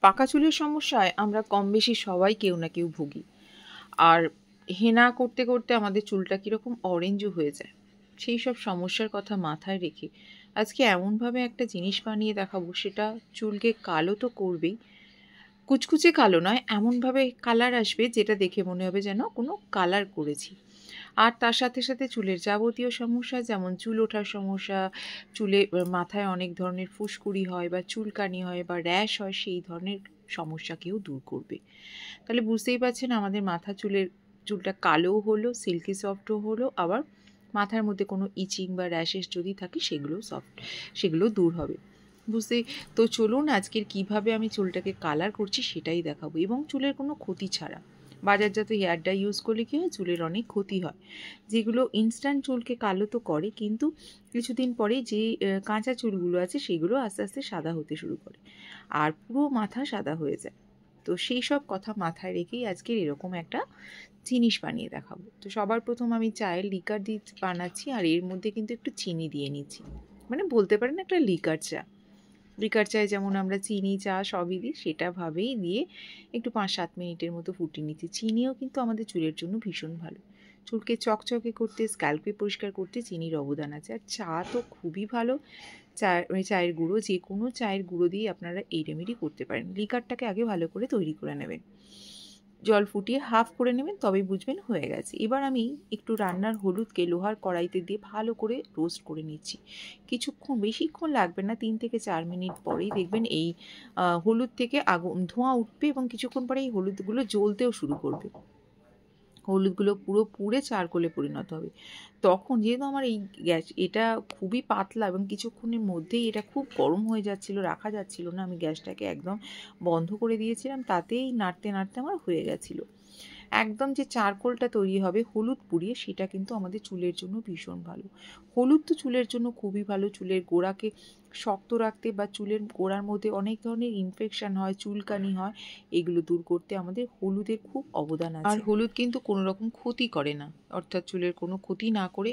পাকা চুলের সমস্যায় আমরা কম বেশি সবাই কেউ না কেউ ভুগি। আর হেনা করতে করতে আমাদের চুলটা কীরকম অরেঞ্জও হয়ে যায়। সেই সব সমস্যার কথা মাথায় রেখে আজকে এমনভাবে একটা জিনিস বানিয়ে দেখাবো, সেটা চুলকে কালো তো করবেই, কুচকুচে কালো নয়, এমনভাবে কালার আসবে যেটা দেখে মনে হবে যেন কোনো কালার করেছি। আর তার সাথে সাথে চুলের যাবতীয় সমস্যা, যেমন চুল ওঠার সমস্যা, চুলে মাথায় অনেক ধরনের ফুসকুড়ি হয় বা চুলকানি হয় বা র্যাশ হয়, সেই ধরনের সমস্যাকেও দূর করবে। তাহলে বুঝতেই পারছেন আমাদের চুলটা কালোও হলো, সিল্কি সফটও হলো, আবার মাথার মধ্যে কোনো ইচিং বা র্যাশেস যদি থাকে সেগুলো দূর হবে। তো চলুন আজকের কিভাবে আমি চুলটাকে কালার করছি সেটাই দেখাবো, এবং চুলের কোনো ক্ষতি ছাড়া। বাজারজাত হেয়ার ডাই ইউজ করলে কী হয়, চুলের অনেক ক্ষতি হয়, যেগুলো ইনস্ট্যান্ট চুলকে কালো তো করে, কিন্তু কিছুদিন পরে যে কাঁচা চুলগুলো আছে সেগুলো আস্তে আস্তে সাদা হতে শুরু করে আর পুরো মাথা সাদা হয়ে যায়। তো সেই সব কথা মাথায় রেখেই আজকের এরকম একটা জিনিস বানিয়ে দেখাবো। তো সবার প্রথম আমি চায়ের লিকার দিয়ে বানাচ্ছি, আর এর মধ্যে কিন্তু একটু চিনি দিয়ে নিচ্ছি, মানে বলতে পারেন একটা লিকার চায় যেমন আমরা চিনি চা সবই দিই, সেটাভাবেই দিয়ে একটু 5-7 মিনিটের মতো ফুটিয়ে নিচ্ছি। চিনিও কিন্তু আমাদের চুলের জন্য ভীষণ ভালো, চুলকে চকচকে করতে, স্ক্যাল্পে পরিষ্কার করতে চিনির অবদান আছে। আর চা তো খুবই ভালো, চায়ের গুঁড়ো, যে কোনো চায়ের গুঁড়ো দিয়ে আপনারা এই রেমেডি করতে পারেন। লিকারটাকে আগে ভালো করে তৈরি করে নেবেন, জল ফুটিয়ে হাফ করে নেবেন, তবেই বুঝবেন হয়ে গেছে। এবার আমি একটু রান্নার হলুদকে লোহার কড়াইতে দিয়ে ভালো করে রোস্ট করে নিচ্ছি। বেশিক্ষণ লাগবে না, 3 থেকে 4 মিনিট পরেই দেখবেন এই হলুদ থেকে ধোঁয়া উঠবে, এবং কিছুক্ষণ পরে এই হলুদগুলো জ্বলতেও শুরু করবে। হলুদগুলো পুরো পুড়ে চারকোলে পরিণত হবে। তখন যেহেতু আমার এটা খুবই পাতলা এবং কিছুক্ষণের মধ্যেই এটা খুব গরম হয়ে যাচ্ছিল, রাখা যাচ্ছিল না, আমি গ্যাসটাকে একদম বন্ধ করে দিয়েছিলাম, তাতেই নাড়তে নাড়তে আমার হয়ে গেছিলো। একদম যে চারকোলটা তৈরি হবে হলুদ পুড়িয়ে, সেটা কিন্তু আমাদের চুলের জন্য ভীষণ ভালো। হলুদ তো চুলের জন্য খুবই ভালো, চুলের গোড়াকে শক্ত রাখতে বা চুলের গোড়ার মধ্যে অনেক ধরনের ইনফেকশন হয়, চুলকানি হয়, এগুলো দূর করতে আমাদের হলুদের খুব অবদান আছে। আর হলুদ কিন্তু কোনো রকম ক্ষতি করে না, অর্থাৎ চুলের কোনো ক্ষতি না করে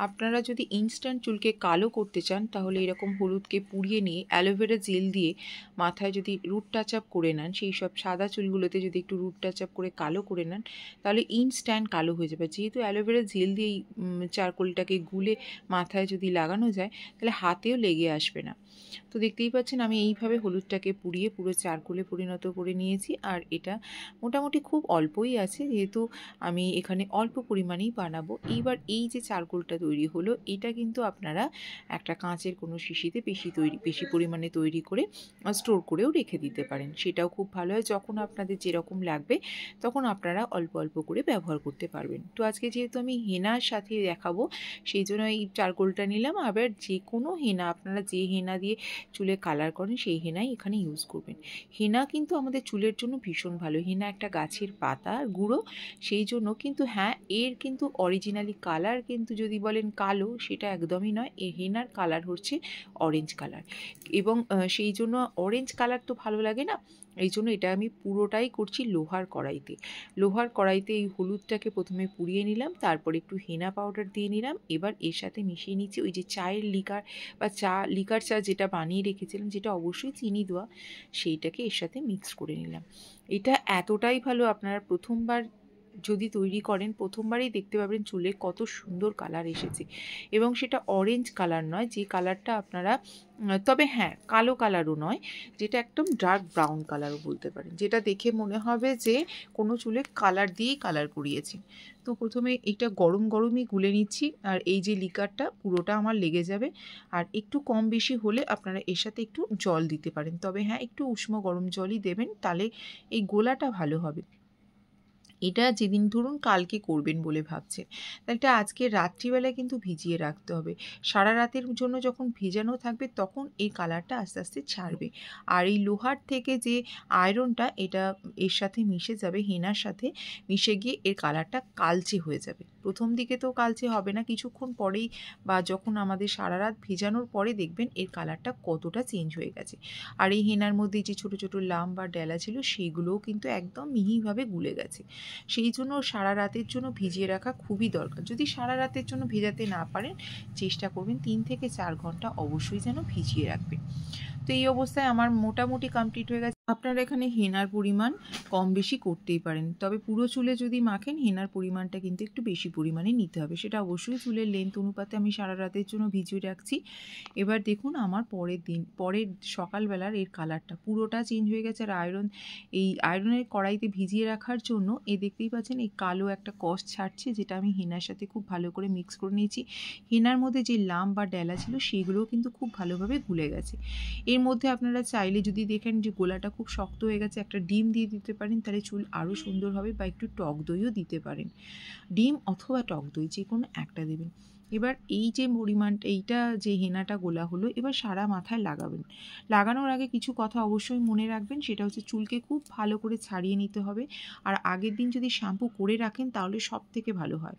আপনারা যদি ইনস্ট্যান্ট চুলকে কালো করতে চান, তাহলে এরকম হলুদকে পুড়িয়ে নিয়ে অ্যালোভেরা জেল দিয়ে মাথায় যদি রুট টাচ আপ করে নেন, সেই সব সাদা চুলগুলোতে যদি একটু রুট টাচ আপ করে কালো করে নেন, তাহলে ইনস্ট্যান্ট কালো হয়ে যাবে। যেহেতু অ্যালোভেরা জেল দিয়ে চারকোলটাকে গুলে মাথায় যদি লাগানো যায়, তাহলে হাতেও লেগে আসবে না। তো দেখতেই পাচ্ছেন আমি এইভাবে হলুদটাকে পুড়িয়ে পুরো চারকোলে পরিণত করে নিয়েছি, আর এটা মোটামুটি খুব অল্পই আছে, যেহেতু আমি এখানে অল্প পরিমাণেই বানাবো। এইবার এই যে চারকোলটা তৈরি হলো, এটা কিন্তু আপনারা একটা কাঁচের কোনো শিশিতে বেশি পরিমাণে তৈরি করে স্টোর করেও রেখে দিতে পারেন, সেটাও খুব ভালো হয়। যখন আপনাদের যেরকম লাগবে তখন আপনারা অল্প অল্প করে ব্যবহার করতে পারবেন। তো আজকে যেহেতু আমি হেনার সাথে দেখাবো, সেই জন্য এই চারকোলটা নিলাম। আবার যে কোনো হেনা, আপনারা যে হেনা দিয়ে চুলে কালার করেন সেই হেনাই এখানে ইউজ করবেন। হেনা কিন্তু আমাদের চুলের জন্য ভীষণ ভালো। হেনা একটা গাছের পাতা গুঁড়ো, সেই জন্য কিন্তু হ্যাঁ, এর কিন্তু অরিজিনালি কালার কিন্তু যদি বলেন কালো, সেটা একদমই নয়। এই হেনার কালার হচ্ছে অরেঞ্জ কালার, এবং সেই জন্য অরেঞ্জ কালার তো ভালো লাগে না, এই জন্য এটা আমি পুরোটাই করছি লোহার কড়াইতে এই হলুদটাকে প্রথমে পুড়িয়ে নিলাম, তারপর একটু হেনা পাউডার দিয়ে নিলাম। এবার এর সাথে মিশিয়ে নিচ্ছি ওই যে চায়ের লিকার বা লিকার চা যেটা বানিয়ে রেখেছিলাম, যেটা অবশ্যই চিনি দেওয়া, সেইটাকে এর সাথে মিক্স করে নিলাম। এটা এতটাই ভালো, আপনারা প্রথমবার যদি তৈরি করেন, প্রথমবারেই দেখতে পাবেন চুলে কত সুন্দর কালার এসেছে, এবং সেটা অরেঞ্জ কালার নয়, যে কালারটা আপনারা, তবে হ্যাঁ কালো কালারও নয়, যেটা একদম ডার্ক ব্রাউন কালারও বলতে পারেন, যেটা দেখে মনে হবে যে কোনো চুলে কালার দিয়েই কালার করিয়েছি। তো প্রথমে এটা গরমই গুলে নিচ্ছি, আর এই যে লিকারটা পুরোটা আমার লেগে যাবে, আর একটু কম বেশি হলে আপনারা এর সাথে একটু জল দিতে পারেন, তবে হ্যাঁ একটু উষ্ণ গরম জলই দেবেন, তাহলে এই গোলাটা ভালো হবে। এটা যেদিন ধরুন কালকে করবেন বলে ভাবছেন, তাহলে এটা আজকে রাত্রিবেলায় কিন্তু ভিজিয়ে রাখতে হবে। সারা রাতের জন্য যখন ভেজানো থাকবে, তখন এই কালারটা আস্তে আস্তে ছাড়বে। আর এই লোহার থেকে যে আয়রনটা, এটা এর সাথে মিশে যাবে, হেনার সাথে মিশে গিয়ে এর কালারটা কালচে হয়ে যাবে। প্রথম দিকে তো কালচে হবে না, কিছুক্ষণ পরেই বা যখন আমাদের সারা রাত ভেজানোর পরে দেখবেন এর কালারটা কতটা চেঞ্জ হয়ে গেছে। আর এই হেনার মধ্যে যে ছোট ছোট লাম বা ডেলা ছিল, সেইগুলোও কিন্তু একদম মিহিভাবে গুলে গেছে। সেই জন্য সারা রাতের জন্য ভিজিয়ে রাখা খুবই দরকার। যদি সারা রাতের জন্য ভেজাতে না পারেন, চেষ্টা করবেন 3 থেকে 4 ঘন্টা অবশ্যই যেন ভিজিয়ে রাখবেন। তো এই অবস্থায় আমার মোটামুটি কমপ্লিট হয়ে গেছে। আপনারা এখানে হেনার পরিমাণ কম বেশি করতেই পারেন, তবে পুরো চুলে যদি মাখেন হেনার পরিমাণটা কিন্তু একটু বেশি পরিমাণে নিতে হবে। সেটা অবশ্যই চুলের লেন্থ অনুপাতে আমি সারা রাতের জন্য ভিজিয়ে রাখছি। এবার দেখুন আমার পরের সকালবেলার এর কালারটা পুরোটা চেঞ্জ হয়ে গেছে। আর এই আয়রনের কড়াইতে ভিজিয়ে রাখার জন্য দেখতেই পাচ্ছেন এই কালো একটা কষ ছাড়ছে, যেটা আমি হেনার সাথে খুব ভালো করে মিক্স করে নিয়েছি। হেনার মধ্যে যে লাম বা ডেলা ছিল সেগুলোও কিন্তু খুব ভালোভাবে গুলে গেছে। এর মধ্যে আপনারা চাইলে যদি দেখেন যে গোলাটা খুব শক্ত হয়ে গেছে, একটা ডিম দিয়ে দিতে পারেন, তাহলে চুল আরও সুন্দর হবে, বা একটু টক দইও দিতে পারেন। ডিম অথবা টক দই যে কোনো একটা দেবেন। এবার এই যে পরিমাণটা, এইটা যে হেনাটা গোলা হলো, এবার সারা মাথায় লাগাবেন। লাগানোর আগে কিছু কথা অবশ্যই মনে রাখবেন, সেটা হচ্ছে চুলকে খুব ভালো করে ছাড়িয়ে নিতে হবে। আর আগের দিন যদি শ্যাম্পু করে রাখেন তাহলে সব থেকে ভালো হয়।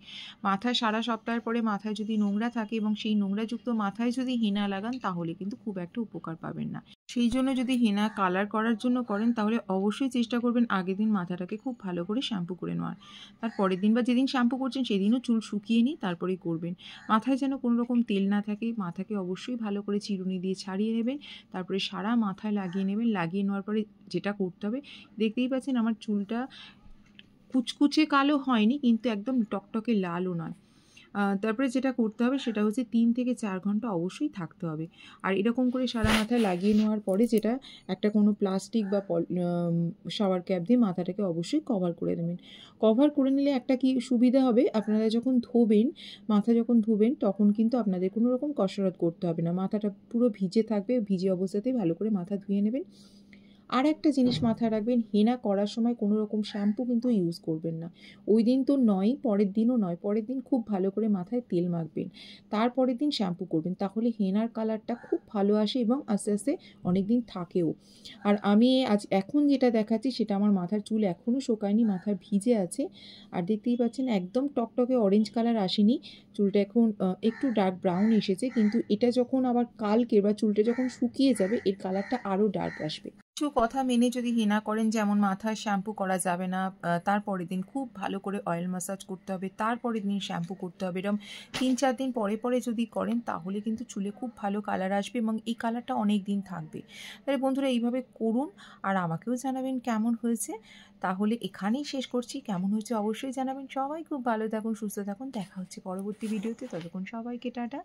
মাথায় সারা সপ্তাহের পরে মাথায় যদি নোংরা থাকে এবং সেই নোংরাযুক্ত মাথায় যদি হেনা লাগান তাহলে কিন্তু খুব একটা উপকার পাবেন না। সেই জন্য যদি হেনা কালার করার জন্য করেন তাহলে অবশ্যই চেষ্টা করবেন আগের দিন মাথাটাকে খুব ভালো করে শ্যাম্পু করে নেওয়ার। তার পরের দিন বা যেদিন শ্যাম্পু করছেন সেদিনও চুল শুকিয়ে নিয়ে তারপরেই করবেন। মাথায় যেন কোনো রকম তেল না থাকে, মাথাকে অবশ্যই ভালো করে চিরুনি দিয়ে ছাড়িয়ে নেবেন। তারপরে সারা মাথায় লাগিয়ে নেবেন। লাগিয়ে নেওয়ার পরে যেটা করতে হবে, দেখতেই পাচ্ছেন আমার চুলটা কুচকুচে কালো হয়নি, কিন্তু একদম টকটকে লালও নয়। তারপরে যেটা করতে হবে সেটা হচ্ছে 3 থেকে 4 ঘন্টা অবশ্যই থাকতে হবে। আর এরকম করে সারা মাথায় লাগিয়ে নেওয়ার পরে যেটা একটা কোনো প্লাস্টিক বা শাওয়ার ক্যাপ দিয়ে মাথাটাকে অবশ্যই কভার করে দেবেন। কভার করে নিলে একটা কি সুবিধা হবে, আপনারা যখন ধোবেন, মাথা যখন ধোবেন তখন কিন্তু আপনাদের কোনো রকম কসরত করতে হবে না। মাথাটা পুরো ভিজে থাকবে, ভিজে অবস্থাতেই ভালো করে মাথা ধুয়ে নেবেন। আর একটা জিনিস মাথায় রাখবেন, হেনা করার সময় কোনো রকম শ্যাম্পু কিন্তু ইউজ করবেন না। ওই দিন তো নয়, পরের দিনও নয়। পরের দিন খুব ভালো করে মাথায় তেল মাখবেন, তারপরের দিন শ্যাম্পু করবেন, তাহলে হেনার কালারটা খুব ভালো আসে এবং আস্তে আস্তে অনেক দিন থাকেও। আর আমি এখন যেটা দেখাচ্ছি সেটা আমার মাথার চুল এখনও শোকায়নি, মাথার ভিজে আছে। আর দেখতেই পাচ্ছেন একদম টকটকে অরেঞ্জ কালার আসেনি, চুলটা এখন একটু ডার্ক ব্রাউন এসেছে, কিন্তু এটা যখন আবার কালকে বা চুলটা যখন শুকিয়ে যাবে এর কালারটা আরও ডার্ক আসবে। কিছু কথা মেনে যদি হেনা করেন, যেমন মাথায় শ্যাম্পু করা যাবে না, তারপরের দিন খুব ভালো করে অয়েল ম্যাসাজ করতে হবে, তারপরের দিন শ্যাম্পু করতে হবে, এরকম 3-4 দিন পরে পরে যদি করেন তাহলে কিন্তু চুলে খুব ভালো কালার আসবে এবং এই কালারটা অনেক দিন থাকবে। তাহলে বন্ধুরা এইভাবে করুন আর আমাকেও জানাবেন কেমন হয়েছে। তাহলে এখানেই শেষ করছি। কেমন হয়েছে অবশ্যই জানাবেন। সবাই খুব ভালো থাকুন, সুস্থ থাকুন। দেখা হচ্ছে পরবর্তী ভিডিওতে। ততক্ষণ সবাইকে টাটা।